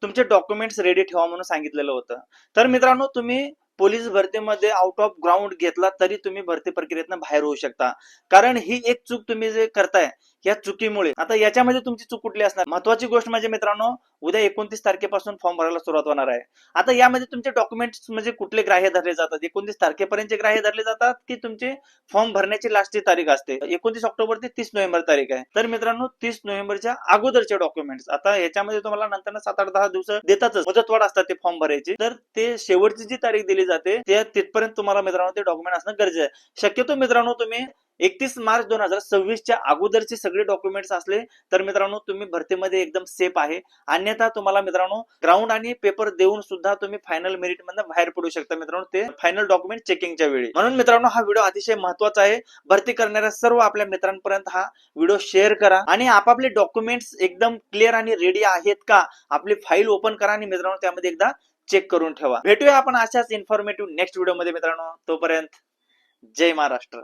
तुमचे documents ready ठेवा म्हणून सांगितलेलं होतं. तर मित्रांनो, तुम्ही पोलीस भरतीमध्ये आउट ऑफ ग्राउंड घेतला तरी तुम्ही भरती प्रक्रियेतनं बाहेर होऊ शकता. कारण ही एक चूक तुम्ही जे करताय, या चुकीमुळे आता याच्यामध्ये तुमची चूक कुठली असणार? महत्वाची गोष्ट म्हणजे मित्रांनो, उद्या 29 तारखेपासून फॉर्म भरायला सुरुवात होणार आहे. आता यामध्ये तुमचे डॉक्युमेंट्स म्हणजे कुठले ग्राह्य धरले जातात? 29 तारखेपर्यंत ग्राह्य धरले जातात की तुमचे फॉर्म भरण्याची लास्टची तारीख असते 29 ऑक्टोबर ते 30 नोव्हेंबर तारीख आहे. तर मित्रांनो, 30 नोव्हेंबरच्या अगोदरचे डॉक्युमेंट्स, आता याच्यामध्ये तुम्हाला नंतर 7-8-10 दिवस देतातच, मुदतवाढ असतात ते फॉर्म भरायची. तर ते शेवटची जी तारीख दिली जाते त्या तिथपर्यंत तुम्हाला मित्रांनो ते डॉक्युमेंट असणं गरजेचं आहे. शक्यतो मित्रांनो, तुम्ही 31 मार्च 2026 च्या अगोदरचे सगळे डॉक्युमेंट्स असले तर मित्रांनो तुम्ही भरतीमध्ये एकदम सेफ आहे. अन्यथा तुम्हाला मित्रांनो ग्राउंड आणि पेपर देऊन सुद्धा तुम्ही फायनल मेरिट मधून बाहेर पडू शकता मित्रांनो, ते फायनल डॉक्युमेंट चेकिंगच्या वेळी. म्हणून मित्रांनो, हा व्हिडिओ अतिशय महत्वाचा आहे. भरती करणाऱ्या सर्व आपल्या मित्रांपर्यंत हा व्हिडिओ शेअर करा आणि आपापले डॉक्युमेंट्स एकदम क्लिअर आणि रेडी आहेत का, आपली फाईल ओपन करा आणि मित्रांनो त्यामध्ये एकदा चेक करून ठेवा. भेटूया आपण अशाच इन्फॉर्मेटिव्ह नेक्स्ट व्हिडिओ मध्ये मित्रांनो. तोपर्यंत जय महाराष्ट्र.